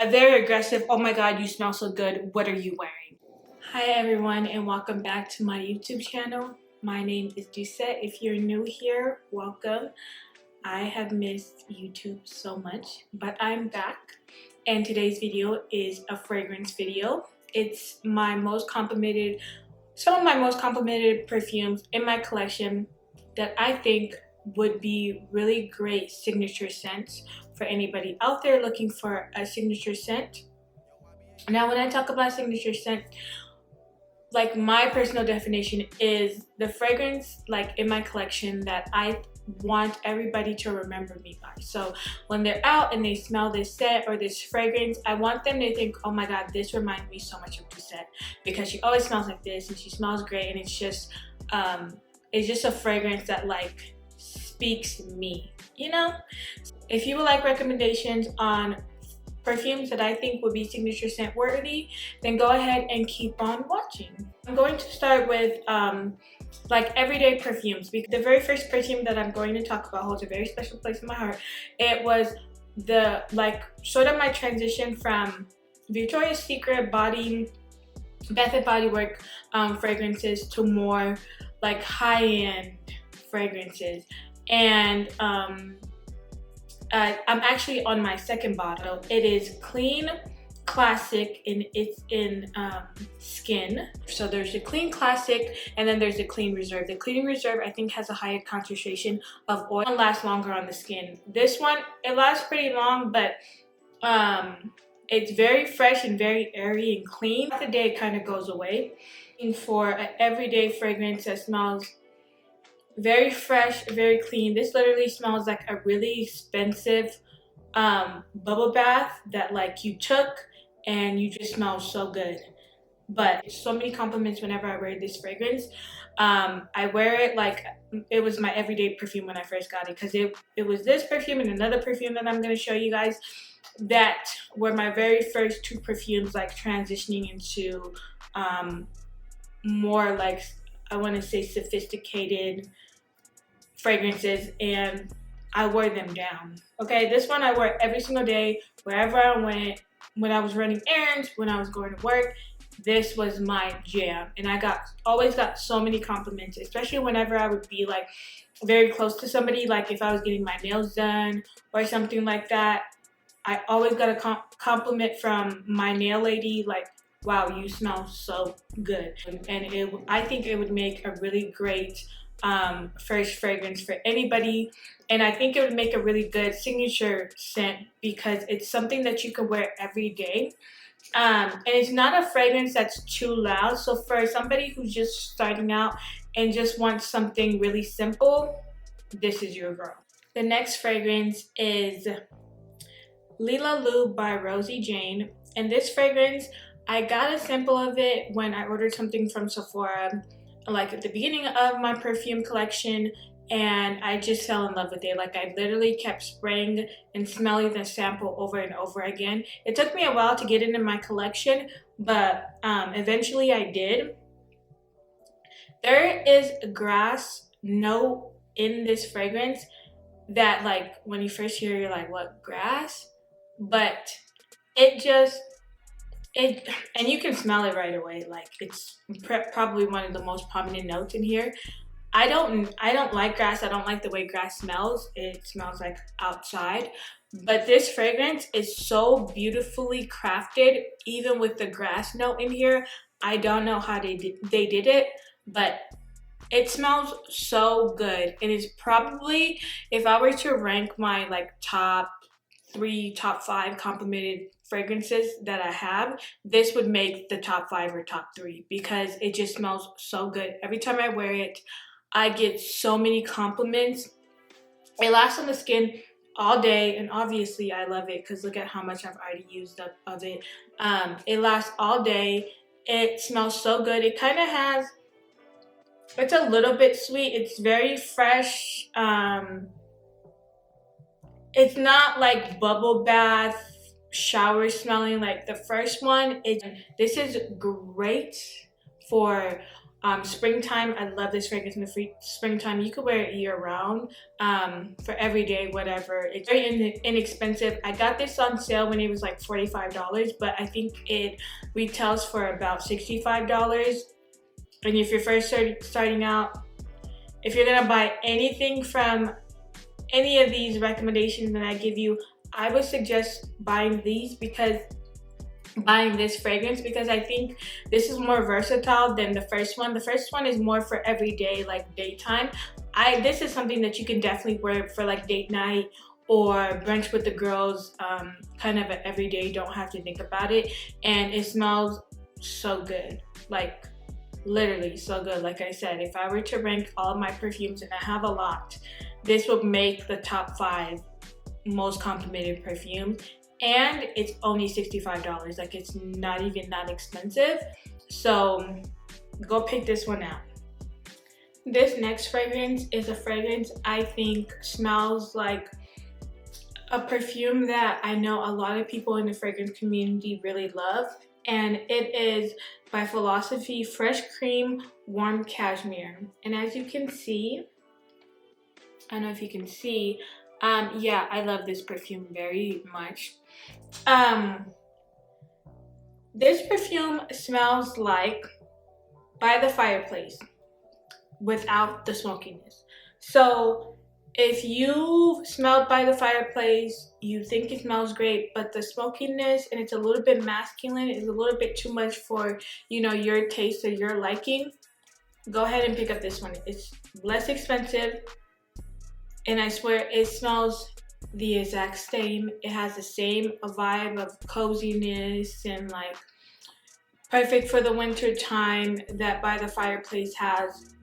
A very aggressive, oh my god, you smell so good, what are you wearing? Hi everyone and welcome back to my YouTube channel. My name is Duset. If you're new here, welcome. I have missed YouTube so much, but I'm back. And today's video is a fragrance video. It's some of my most complimented perfumes in my collection that I think would be really great signature scents for anybody out there looking for a signature scent. Now, when I talk about signature scent, like my personal definition is the fragrance like in my collection that I want everybody to remember me by. So when they're out and they smell this scent or this fragrance, I want them to think, oh my god, this reminds me so much of Duset because she always smells like this and she smells great, and it's just a fragrance that like speaks me, you know? If you would like recommendations on perfumes that I think would be signature scent worthy, then go ahead and keep on watching. I'm going to start with like everyday perfumes, because the very first perfume that I'm going to talk about holds a very special place in my heart. It was the like sort of my transition from Victoria's Secret Bath and Body Works fragrances to more like high-end fragrances. And I'm actually on my second bottle. It is Clean Classic and it's in Skin. So there's the Clean Classic and then there's the Clean Reserve. The Clean Reserve I think has a higher concentration of oil and lasts longer on the skin. This one, it lasts pretty long, but it's very fresh and very airy and clean. Throughout the day it kind of goes away. And for an everyday fragrance that smells very fresh, very clean. This literally smells like a really expensive bubble bath that like you took and you just smell so good. But so many compliments whenever I wear this fragrance. I wear it like it was my everyday perfume when I first got it, because it was this perfume and another perfume that I'm going to show you guys that were my very first two perfumes, like transitioning into more like, I want to say, sophisticated fragrances, and I wore them down. Okay, this one I wore every single day, wherever I went, when I was running errands, when I was going to work. This was my jam, and I always got so many compliments, especially whenever I would be like very close to somebody, like if I was getting my nails done or something like that. I always got a compliment from my nail lady, like, wow, you smell so good. And I think it would make a really great first fragrance for anybody, and I think it would make a really good signature scent because it's something that you can wear every day, and it's not a fragrance that's too loud. So for somebody who's just starting out and just wants something really simple, this is your girl. The next fragrance is Lila Lou by Rosie Jane, and this fragrance, I got a sample of it when I ordered something from Sephora like at the beginning of my perfume collection, and I just fell in love with it. Like I literally kept spraying and smelling the sample over and over again. It took me a while to get it in my collection, but eventually I did. There is a grass note in this fragrance that like when you first hear, you're like, what, grass? But and you can smell it right away. Like it's probably one of the most prominent notes in here. I don't like grass. I don't like the way grass smells. It smells like outside. But this fragrance is so beautifully crafted, even with the grass note in here. I don't know how they did it, but it smells so good. And it's probably, if I were to rank my like top 5 complimented fragrances that I have, this would make the top 5 or top 3 because it just smells so good. Every time I wear it, I get so many compliments. It lasts on the skin all day, and obviously I love it because look at how much I've already used up of it. It lasts all day. It smells so good. It kind of has, it's a little bit sweet. It's very fresh. It's not like bubble bath shower smelling like the first one. This is great for Springtime, I love this fragrance in the springtime. You could wear it year round, for every day, whatever. It's very inexpensive. I got this on sale when it was like $45, but I think it retails for about $65. And if you're first starting out, if you're gonna buy anything from any of these recommendations that I give you, I would suggest buying this fragrance, because I think this is more versatile than the first one. The first one is more for everyday, like daytime. This is something that you can definitely wear for like date night or brunch with the girls, kind of an everyday, don't have to think about it. And it smells so good, like literally so good. Like I said, if I were to rank all of my perfumes, and I have a lot, this would make the top 5 most complimented perfumes. And it's only $65. Like, it's not even that expensive. So go pick this one out. This next fragrance is a fragrance I think smells like a perfume that I know a lot of people in the fragrance community really love. And it is by Philosophy Fresh Cream Warm Cashmere. And as you can see, I don't know if you can see, yeah, I love this perfume very much. This perfume smells like by the fireplace without the smokiness. So if you smelled by the fireplace, you think it smells great, but the smokiness, and it's a little bit masculine, is a little bit too much for, you know, your taste or your liking, go ahead and pick up this one. It's less expensive, and I swear it smells the exact same. It has the same vibe of coziness and like perfect for the winter time that By the Fireplace has.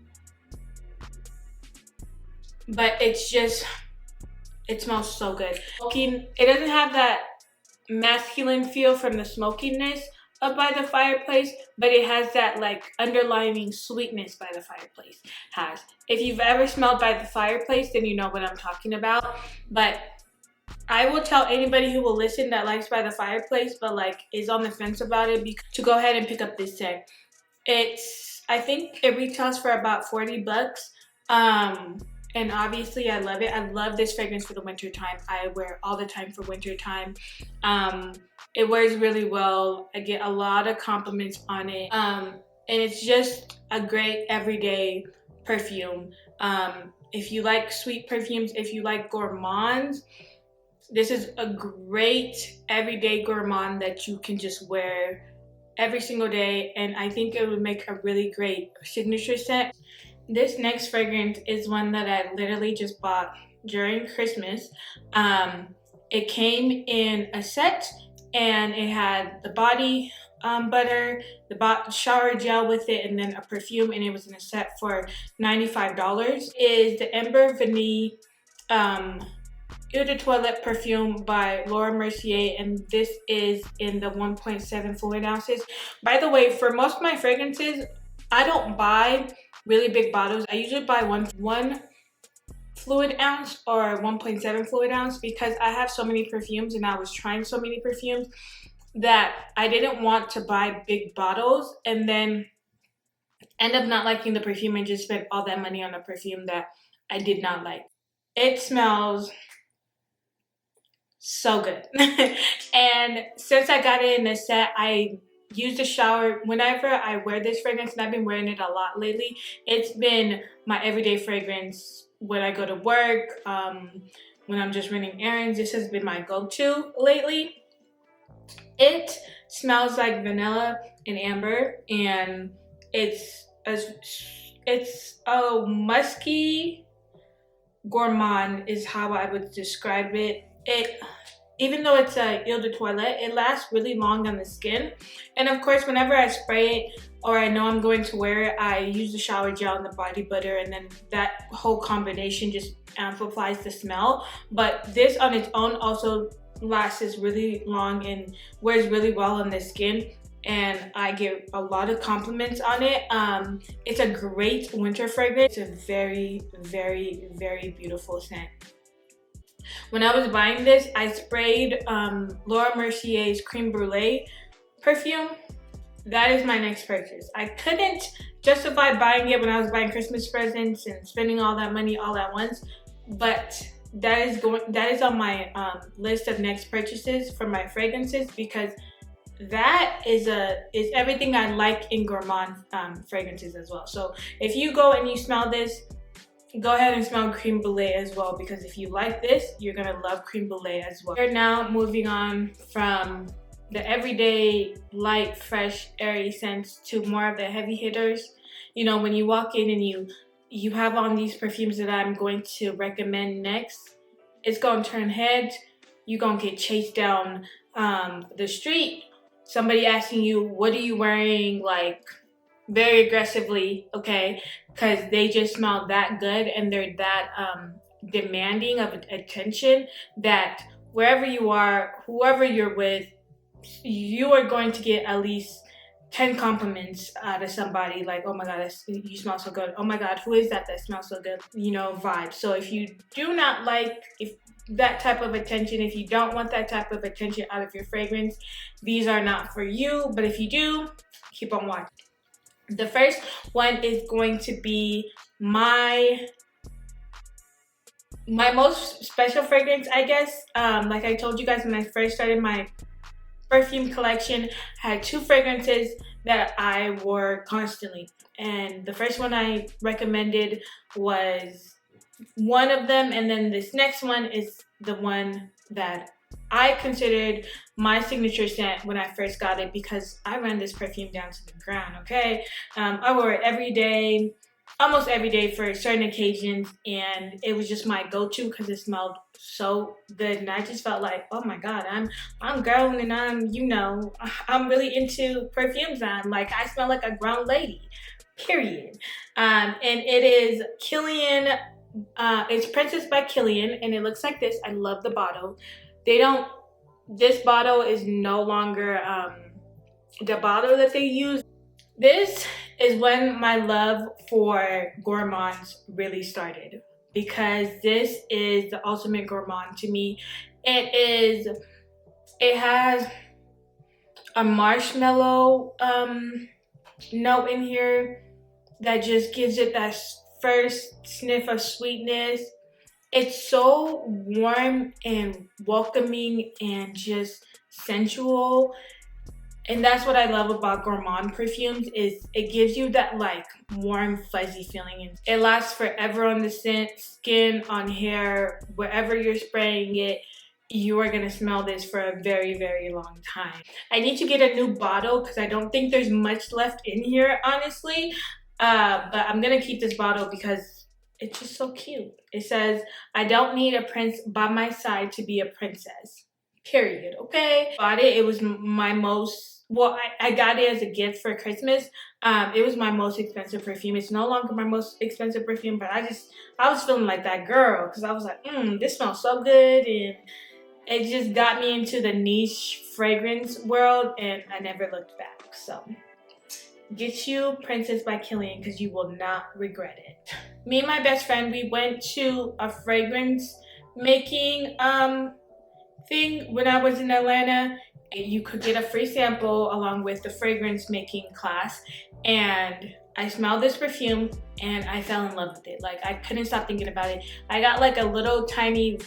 But it's just, it smells so good. It doesn't have that masculine feel from the smokiness of By the Fireplace, but it has that like underlying sweetness By the Fireplace has. If you've ever smelled By the Fireplace, then you know what I'm talking about. But I will tell anybody who will listen that likes By the Fireplace but like is on the fence about it to go ahead and pick up this scent. I think it retails for about $40. And obviously I love it. I love this fragrance for the winter time. I wear it all the time for winter time. It wears really well. I get a lot of compliments on it. And it's just a great everyday perfume. If you like sweet perfumes, if you like gourmands, this is a great everyday gourmand that you can just wear every single day. And I think it would make a really great signature scent. This next fragrance is one that I literally just bought during Christmas. It came in a set, and it had the body butter, the shower gel with it, and then a perfume, and it was in a set for $95. Is the Ambre Vanille Eau de Toilette perfume by Mercier, and this is in the 1.7 fluid ounces. By the way, for most of my fragrances, I don't buy really big bottles. I usually buy one fluid ounce or 1.7 fluid ounce, because I have so many perfumes and I was trying so many perfumes that I didn't want to buy big bottles and then end up not liking the perfume and just spend all that money on a perfume that I did not like. It smells so good. And since I got it in a set, I use the shower whenever I wear this fragrance, and I've been wearing it a lot lately. It's been my everyday fragrance when I go to work, when I'm just running errands. This has been my go-to lately. It smells like vanilla and amber, and it's a musky gourmand is how I would describe it. Even though it's a Eau de Toilette, it lasts really long on the skin. And of course, whenever I spray it or I know I'm going to wear it, I use the shower gel and the body butter, and then that whole combination just amplifies the smell. But this on its own also lasts really long and wears really well on the skin, and I get a lot of compliments on it. It's a great winter fragrance. It's a very, very, very beautiful scent. When I was buying this, I sprayed Laura Mercier's Creme Brulee perfume, that is my next purchase. I couldn't justify buying it when I was buying Christmas presents and spending all that money all at once, but that is on my list of next purchases for my fragrances, because that is everything I like in gourmand fragrances as well. So if you go and you smell this, go ahead and smell Creme Brulee as well, because if you like this, you're gonna love Creme Brulee as well. We're now moving on from the everyday light, fresh, airy scents to more of the heavy hitters. You know, when you walk in and you have on these perfumes that I'm going to recommend next, it's gonna turn heads. You're gonna get chased down the street, somebody asking you, what are you wearing, like very aggressively, okay? Because they just smell that good and they're that demanding of attention that wherever you are, whoever you're with, you are going to get at least 10 compliments out of somebody, like, oh my god, you smell so good. Oh my god, who is that smells so good? You know, vibe. So if you do not like that type of attention, if you don't want that type of attention out of your fragrance, these are not for you. But if you do, keep on watching. The first one is going to be my most special fragrance, I guess. Like I told you guys when I first started my perfume collection, I had 2 fragrances that I wore constantly. And the first one I recommended was one of them, and then this next one is the one that I considered my signature scent when I first got it, because I ran this perfume down to the ground, okay? I wore it every day, almost every day for certain occasions, and it was just my go-to because it smelled so good, and I just felt like, oh my god, I'm grown, and I'm really into perfumes now. Like, I smell like a grown lady, period. And it is Killian. It's Princess by Killian, and it looks like this. I love the bottle. This bottle is no longer the bottle that they use. This is when my love for gourmands really started, because this is the ultimate gourmand to me. It has a marshmallow note in here that just gives it that first sniff of sweetness. It's so warm and welcoming and just sensual. And that's what I love about gourmand perfumes, is it gives you that like warm, fuzzy feeling. And it lasts forever on the skin, on hair, wherever you're spraying it. You are gonna smell this for a very, very long time. I need to get a new bottle because I don't think there's much left in here, honestly. But I'm gonna keep this bottle because it's just so cute. It says, I don't need a prince by my side to be a princess. Period, okay? Bought it. It was my most, well, I got it as a gift for Christmas. It was my most expensive perfume. It's no longer my most expensive perfume, but I was feeling like that girl, because I was like, this smells so good, and it just got me into the niche fragrance world, and I never looked back. So get you Princess by Killian, because you will not regret it. Me and my best friend, we went to a fragrance making thing when I was in Atlanta. You could get a free sample along with the fragrance making class, and I smelled this perfume and I fell in love with it. Like, I couldn't stop thinking about it. I got like a little tiny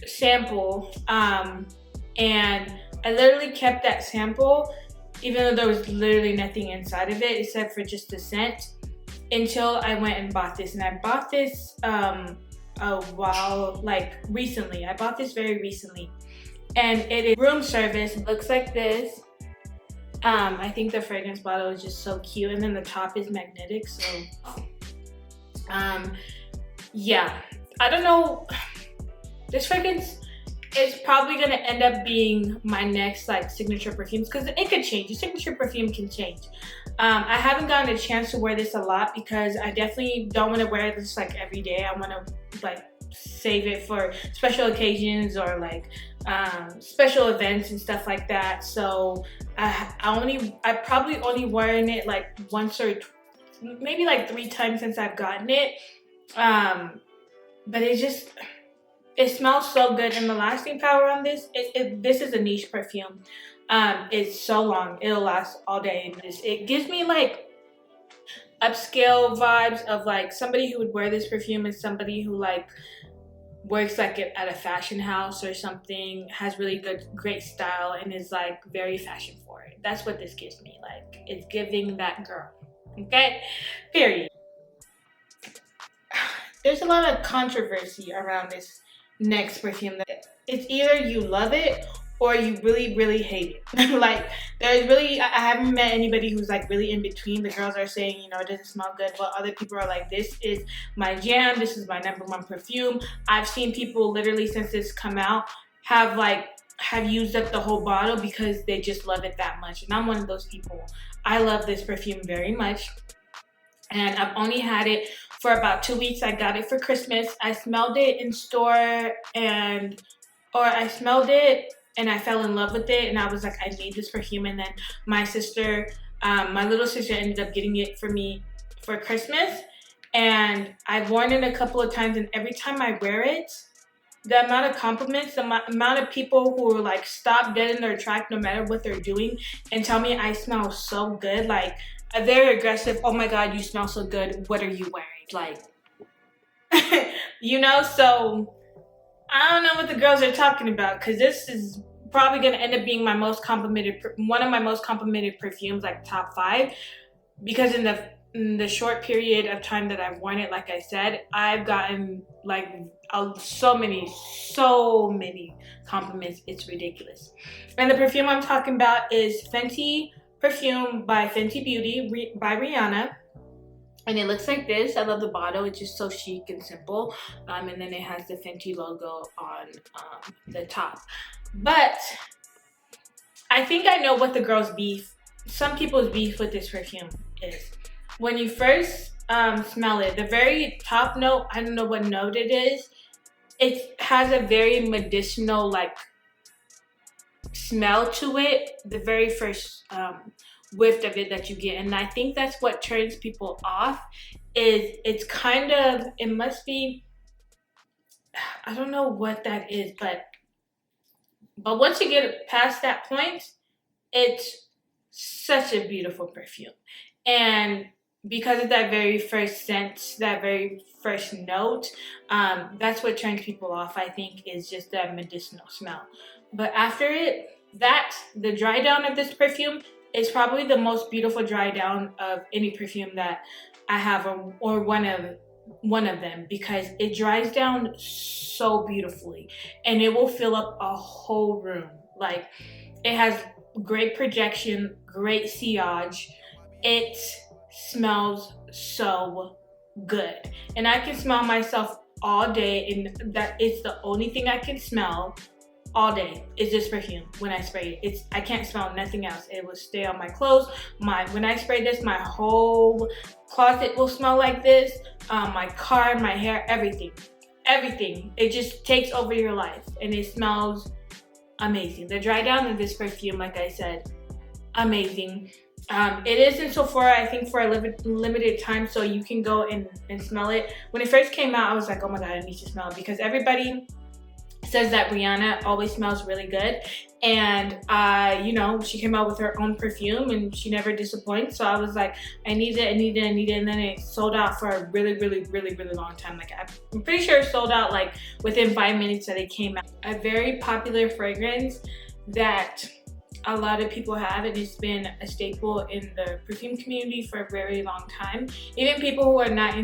sample, and I literally kept that sample even though there was literally nothing inside of it except for just the scent, until I went and bought this. And I bought this recently. I bought this very recently, and it is room service. It looks like this. I think the fragrance bottle is just so cute, and then the top is magnetic, so yeah, I don't know, this fragrance is probably gonna end up being my next like signature perfumes, because it could change. Your signature perfume can change. I haven't gotten a chance to wear this a lot because I definitely don't want to wear this like every day. I want to like save it for special occasions or like special events and stuff like that. So I probably only worn it like once or maybe like 3 times since I've gotten it. But It smells so good, and the lasting power on this, this is a niche perfume. It's so long, it'll last all day. It gives me like upscale vibes of like somebody who would wear this perfume is somebody who like works like at a fashion house or something, has really great style, and is like very fashion forward. That's what this gives me. Like, it's giving that girl. Okay, period. There's a lot of controversy around this next perfume. It's either you love it or you really hate it. Like, there's really, I haven't met anybody who's like really in between. The girls are saying, you know, it doesn't smell good, but other people are like, this is my jam, this is my #1 perfume. I've seen people literally since this come out have used up the whole bottle because they just love it that much, and I'm one of those people. I love this perfume very much, and I've only had it for about 2 weeks. I got it for Christmas. I smelled it in store, or I smelled it and I fell in love with it, and I was like, I need this perfume. And then my sister, my little sister, ended up getting it for me for Christmas, and I've worn it a couple of times, and every time I wear it, the amount of compliments, the amount of people who like stop dead in their track no matter what they're doing and tell me I smell so good, like a very aggressive, oh my god, you smell so good, what are you wearing? Like, you know, so I don't know what the girls are talking about, because this is probably going to end up being my most complimented, one of my most complimented perfumes, like top 5, because in the short period of time that I've worn it, like I said, I've gotten like so many compliments. It's ridiculous. And the perfume I'm talking about is Fenty Perfume by Fenty Beauty by Rihanna. And it looks like this. I love the bottle. It's just so chic and simple. And then it has the Fenty logo on the top. But I think I know what the girls' beef, some people's beef with this perfume is. When you first smell it, the very top note, I don't know what note it is. It has a very medicinal like smell to it. The very first whiff of it that you get, and I think that's what turns people off. Is it's kind of, it must be, I don't know what that is, but once you get past that point, it's such a beautiful perfume. And because of that very first scent, that very first note, that's what turns people off, I think, is just that medicinal smell. But after it, the dry down of this perfume is probably the most beautiful dry down of any perfume that I have, or one of them, because it dries down so beautifully, and it will fill up a whole room. Like, it has great projection, great sillage. It smells so good, and I can smell myself all day, and that it's the only thing I can smell all day is this perfume. When I spray it, I can't smell nothing else. It will stay on my clothes. When I spray this, my whole closet will smell like this. My car, my hair, everything. It just takes over your life, and it smells amazing. The dry down of this perfume, like I said, amazing. It is in Sephora, I think, for a limited time, so you can go and smell it. When it first came out, I was like, oh my god, I need to smell it, because everybody says that Rihanna always smells really good, and you know, she came out with her own perfume and she never disappoints. So I was like, I need it, and then it sold out for a really long time. Like, I'm pretty sure it sold out like within 5 minutes that it came out. A very popular fragrance that a lot of people have, and it's been a staple in the perfume community for a very long time. Even people who are not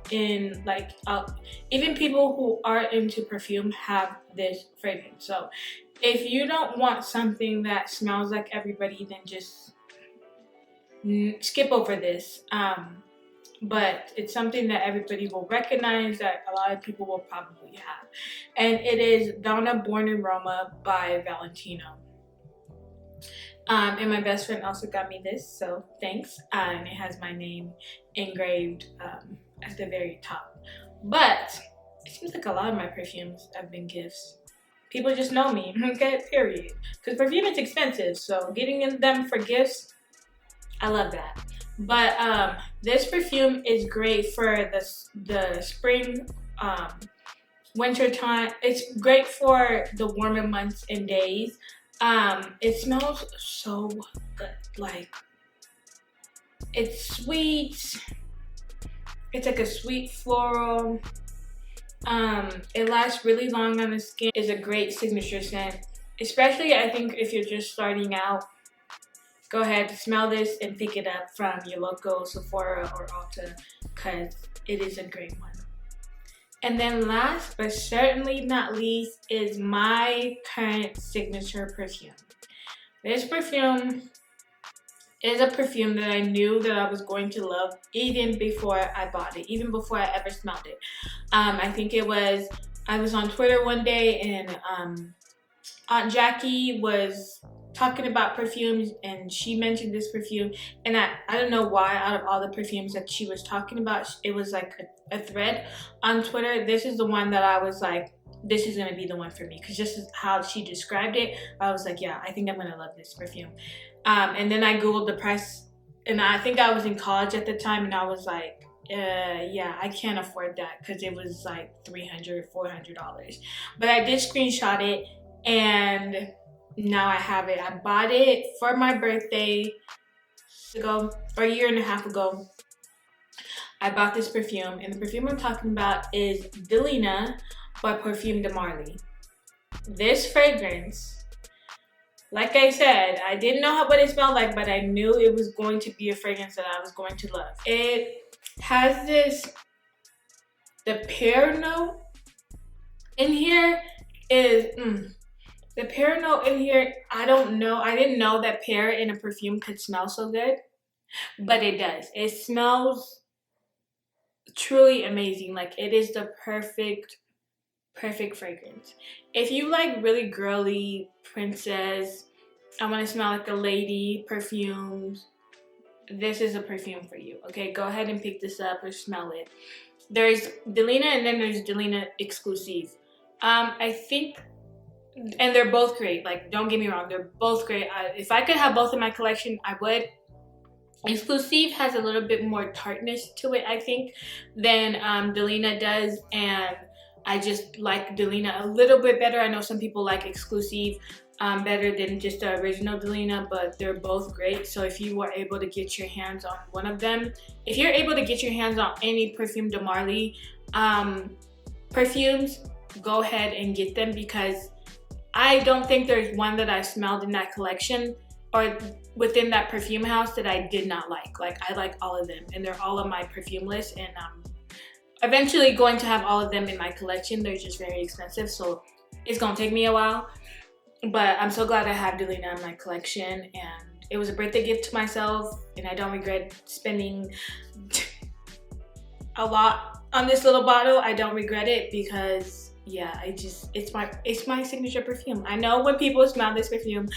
even people who are into perfume have this fragrance. So if you don't want something that smells like everybody, then just skip over this. But it's something that everybody will recognize, that a lot of people will probably have. And it is Donna Born in Roma by Valentino. And my best friend also got me this, so thanks. And it has my name engraved at the very top. But it seems like a lot of my perfumes have been gifts. People just know me, okay, period. Because perfume is expensive, so getting them for gifts, I love that. But this perfume is great for the spring winter time. It's great for the warmer months and days. It smells so good. Like, it's sweet. It's like a sweet floral. It lasts really long on the skin. It's a great signature scent. Especially, I think, if you're just starting out. Go ahead, smell this and pick it up from your local Sephora or Ulta because it is a great one. And then last but certainly not least is my current signature perfume. This perfume is a perfume that I knew that I was going to love even before I bought it, even before I ever smelled it. I think I was on Twitter one day and Aunt Jackie was talking about perfumes and she mentioned this perfume, and I don't know why out of all the perfumes that she was talking about, it was like a thread on Twitter. This is the one that I was like, this is gonna be the one for me, because just how she described it, I was like, yeah, I think I'm gonna love this perfume. And then I googled the price, and I think I was in college at the time, and I was like, yeah, I can't afford that because it was like $300, $400. But I did screenshot it, and now I have it. I bought it for my birthday ago, or a year and a half ago. I bought this perfume, and the perfume I'm talking about is Delina by Parfums de Marly. This fragrance, like I said, I didn't know what it smelled like, but I knew it was going to be a fragrance that I was going to love. It has the pear note in here is, the pear note in here, I don't know. I didn't know that pear in a perfume could smell so good, but it does. It smells truly amazing. Like, it is the perfect fragrance. If you like really girly, princess, I want to smell like a lady perfumes, this is a perfume for you. Okay, go ahead and pick this up or smell it. There's Delena and then there's Delena Exclusive. I think, and they're both great. Like, don't get me wrong, they're both great. If I could have both in my collection, I would. Exclusive has a little bit more tartness to it, I think, than Delena does, and I just like Delena a little bit better. I know some people like Exclusive better than just the original Delena, but they're both great. So if you were able to get your hands on one of them, if you're able to get your hands on any Parfums de Marly perfumes, go ahead and get them, because I don't think there's one that I smelled in that collection or within that perfume house that I did not like. Like, I like all of them, and they're all on my perfume list, and eventually going to have all of them in my collection. They're just very expensive, so it's gonna take me a while, but I'm so glad I have Delena in my collection, and it was a birthday gift to myself, and I don't regret spending a lot on this little bottle. I don't regret it, because yeah, it's my signature perfume. I know when people smell this perfume,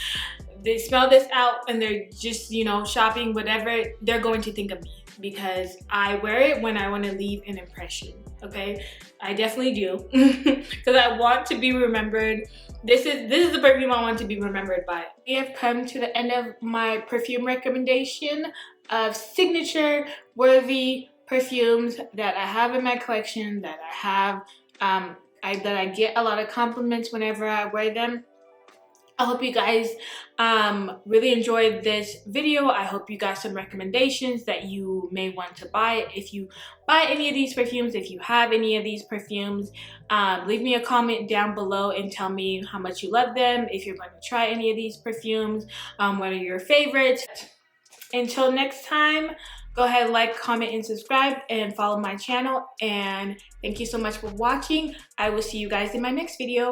they smell this out and they're just, you know, shopping, whatever, they're going to think of me, because I wear it when I want to leave an impression. Okay, I definitely do, because I want to be remembered. This is the perfume I want to be remembered by. We have come to the end of my perfume recommendation of signature worthy perfumes that I have in my collection, that I have that I get a lot of compliments whenever I wear them. I hope you guys really enjoyed this video. I hope you got some recommendations that you may want to buy. If you buy any of these perfumes, if you have any of these perfumes, leave me a comment down below and tell me how much you love them. If you're going to try any of these perfumes, what are your favorites? Until next time, go ahead, like, comment, and subscribe, and follow my channel. And thank you so much for watching. I will see you guys in my next video.